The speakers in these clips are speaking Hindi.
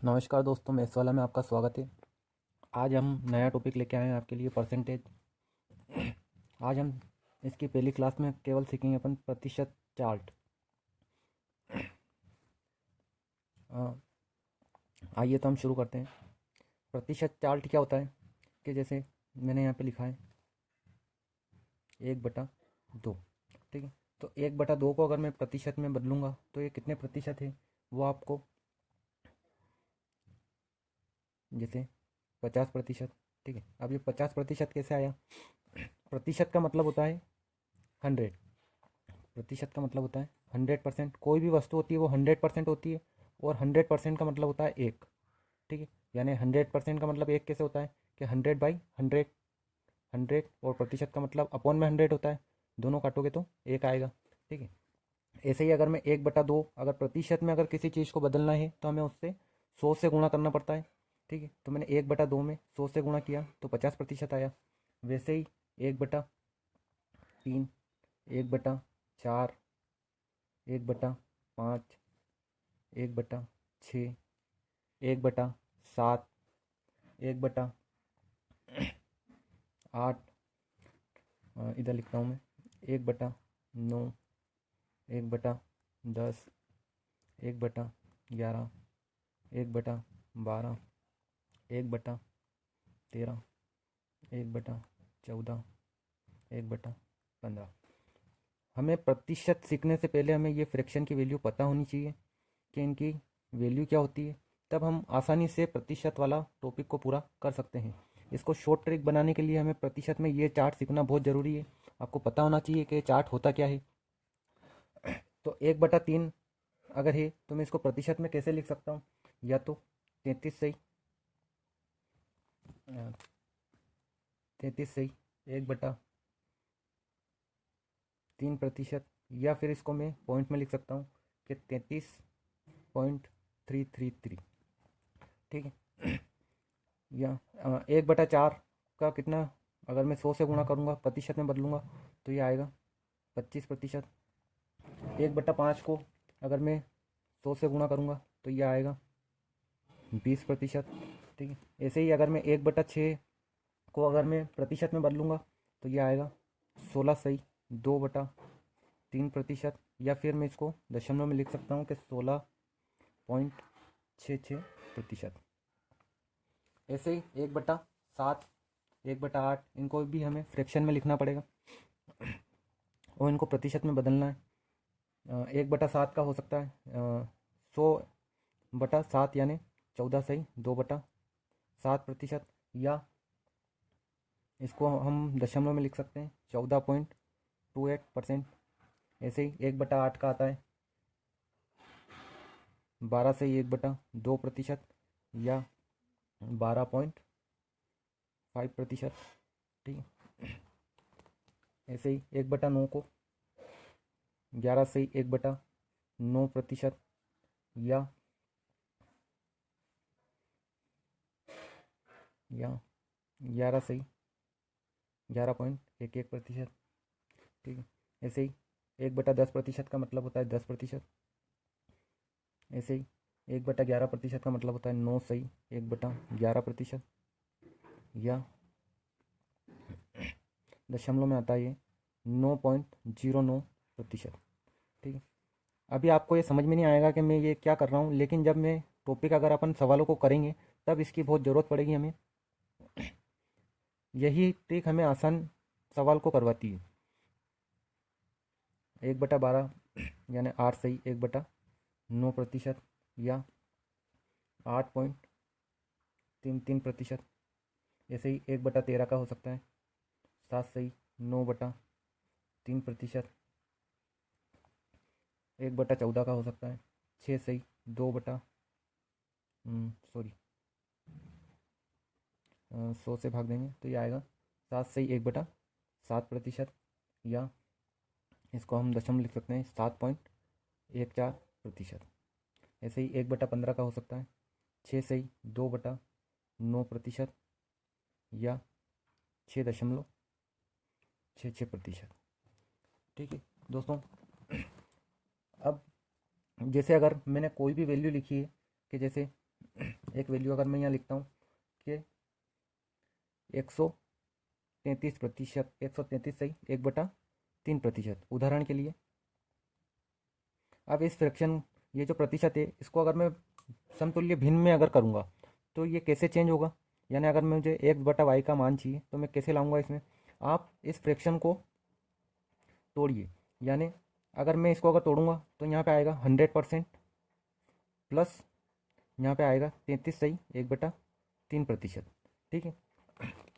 नमस्कार दोस्तों, मेस वाला में आपका स्वागत है। आज हम नया टॉपिक लेके आए हैं आपके लिए, परसेंटेज। आज हम इसकी पहली क्लास में केवल सीखेंगे अपन प्रतिशत चार्ट। आइए तो हम शुरू करते हैं। प्रतिशत चार्ट क्या होता है कि जैसे मैंने यहाँ पे लिखा है 1/2। ठीक है, तो 1/2 को अगर मैं प्रतिशत में बदलूँगा तो ये कितने प्रतिशत है वो आपको, जैसे 50%। ठीक है, अब ये 50% कैसे आया? प्रतिशत का मतलब होता है 100। प्रतिशत का मतलब होता है 100%। कोई भी वस्तु होती है वो 100% होती है, और 100% का मतलब होता है एक। ठीक है, यानी 100% का मतलब एक कैसे होता है कि 100/100। 100 और प्रतिशत का मतलब अपॉन में 100 होता है, दोनों काटोगे तो एक आएगा। ठीक है, ऐसे ही अगर मैं 1/2 अगर प्रतिशत में अगर किसी चीज़ को बदलना है तो हमें उससे 100 से गुणा करना पड़ता है। ठीक है, तो मैंने 1/2 में 100 से गुणा किया तो 50% आया। वैसे ही 1/3, 1/4, 1/5, 1/6, 1/7, 1/8, इधर लिखता हूँ मैं 1/9, 1/10, 1/11, 1/12, 1/13, 1/14, 1/15। हमें प्रतिशत सीखने से पहले हमें ये फ्रैक्शन की वैल्यू पता होनी चाहिए कि इनकी वैल्यू क्या होती है, तब हम आसानी से प्रतिशत वाला टॉपिक को पूरा कर सकते हैं। इसको शॉर्ट ट्रिक बनाने के लिए हमें प्रतिशत में ये चार्ट सीखना बहुत ज़रूरी है। आपको पता होना चाहिए कि चार्ट होता क्या है। तो 1/3 अगर है तो मैं इसको प्रतिशत में कैसे लिख सकता हूँ? या तो 33 सही, 33 सही 1/3%, या फिर इसको मैं पॉइंट में लिख सकता हूँ कि 33.333। ठीक है, या 1/4 का कितना, अगर मैं 100 से गुणा करूँगा प्रतिशत में बदलूँगा तो ये आएगा 25%। 1/5 को अगर मैं 100 से गुणा करूँगा तो ये आएगा 20%। ठीक है, ऐसे ही अगर मैं 1/6 को अगर मैं प्रतिशत में बदलूँगा तो ये आएगा 16 सही 2/3%, या फिर मैं इसको दशमलव में लिख सकता हूँ कि 16.66%। ऐसे ही 1/7, 1/8 इनको भी हमें फ्रैक्शन में लिखना पड़ेगा और इनको प्रतिशत में बदलना है। 1/7 का हो सकता है 100/7 यानी 14 सही 2/7%, या इसको हम दशमलव में लिख सकते हैं 14.28%। ऐसे ही 1/8 का आता है 12 सही 1/2%, या 12.5%। ठीक है, ऐसे ही 1/9 को 11 सही 1/9%, या 11 सही 11.11%। ठीक है, ऐसे ही 1/10% का मतलब होता है 10%। ऐसे ही 1/11% का मतलब होता है 9 सही 1/11%, या दशमलव में आता है ये 9.09%। ठीक है, अभी आपको ये समझ में नहीं आएगा कि मैं ये क्या कर रहा हूँ, लेकिन जब मैं टॉपिक अगर अपन सवालों को करेंगे तब इसकी बहुत ज़रूरत पड़ेगी हमें। यही ट्रिक हमें आसान सवाल को करवाती है। 1/12 यानी 8 सही 1/9%, या 8.33%। ऐसे ही 1/13 का हो सकता है 7 सही 9/3%। 1/14 का हो सकता है 6 सही 2 बटा 100 से भाग देंगे तो ये आएगा 7 सही 1/7%, या इसको हम दशमलव लिख सकते हैं 7.14%। ऐसे ही 1/15 का हो सकता है 6 सही 2/9%, या 6.66%। ठीक है दोस्तों, अब जैसे अगर मैंने कोई भी वैल्यू लिखी है कि जैसे एक वैल्यू अगर मैं यहाँ लिखता हूँ कि 133%, 133 सही 1/3%, उदाहरण के लिए। अब इस फ्रैक्शन, ये जो प्रतिशत है, इसको अगर मैं समतुल्य भिन्न में अगर करूँगा तो ये कैसे चेंज होगा, यानी अगर मुझे x/y का मान चाहिए तो मैं कैसे लाऊंगा इसमें। आप इस फ्रैक्शन को तोड़िए, यानी अगर मैं इसको अगर तोड़ूंगा तो यहाँ पे आएगा 100% प्लस यहाँ पे आएगा 33 सही 1/3%। ठीक है,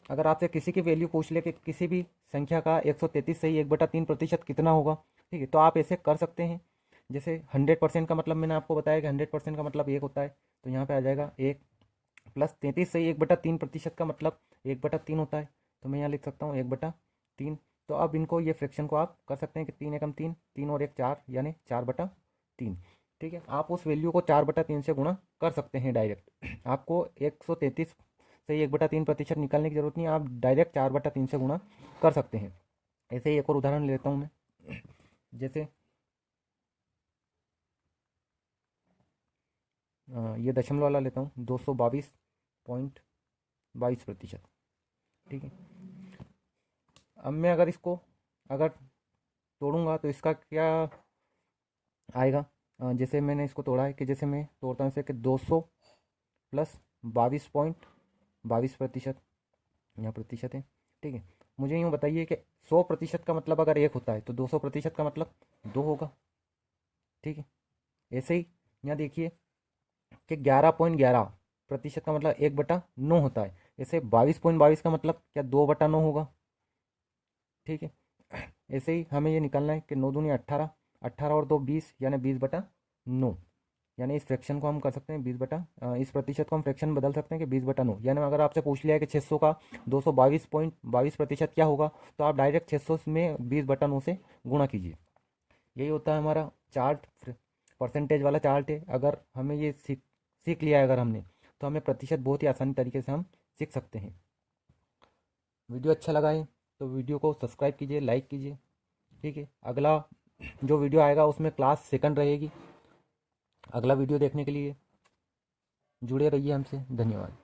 अगर आपसे किसी की वैल्यू पूछ ले कि किसी भी संख्या का 133 सही 1/3% कितना होगा, ठीक है, तो आप ऐसे कर सकते हैं। जैसे 100% का मतलब मैंने आपको बताया कि 100% का मतलब 1 होता है, तो यहाँ पे आ जाएगा 1 प्लस 33 सही 1/3% का मतलब 1/3 होता है, तो मैं यहाँ लिख सकता हूँ 1/3। तो अब इनको, ये फ्रैक्शन को आप कर सकते हैं कि 3 एकम 3, 3 और 1 4, यानी 4/3। ठीक है, आप उस वैल्यू को 4/3 से गुणा कर सकते हैं डायरेक्ट। आपको 133 से 1/3% निकालने की जरूरत नहीं है, आप डायरेक्ट 4/3 से गुणा कर सकते हैं। ऐसे ही एक और उदाहरण लेता हूँ मैं, जैसे ये दशमलव वाला लेता हूँ, 222.22%। ठीक है, अब मैं अगर इसको अगर तोड़ूंगा तो इसका क्या आएगा। जैसे मैंने इसको तोड़ा है कि जैसे मैं तोड़ता हूँ इसे कि 200 प्लस 22.22%, यहाँ प्रतिशत है। ठीक है, मुझे यूँ बताइए कि 100% का मतलब अगर 1 होता है तो 200% का मतलब 2 होगा। ठीक है, ऐसे ही यहाँ देखिए कि 11.11% का मतलब 1/9 होता है, ऐसे 22.22 का मतलब क्या 2/9 होगा। ठीक है, ऐसे ही हमें ये निकालना है कि 9 दूनी 18, 18 और 2 20, यानी 20/9, यानी इस फ्रैक्शन को हम कर सकते हैं इस प्रतिशत को हम फ्रैक्शन बदल सकते हैं कि 20/9। यानी अगर आपसे पूछ लिया है कि 600 का 222.22% क्या होगा, तो आप डायरेक्ट 600 में 20/9 से गुणा कीजिए। यही होता है हमारा चार्ट, परसेंटेज वाला चार्ट है। अगर हमें ये सीख लिया है अगर हमने, तो हमें प्रतिशत बहुत ही आसानी तरीके से हम सीख सकते हैं। वीडियो अच्छा लगा है तो वीडियो को सब्सक्राइब कीजिए, लाइक कीजिए। ठीक है, अगला जो वीडियो आएगा उसमें क्लास सेकंड रहेगी। अगला वीडियो देखने के लिए जुड़े रहिए हमसे। धन्यवाद।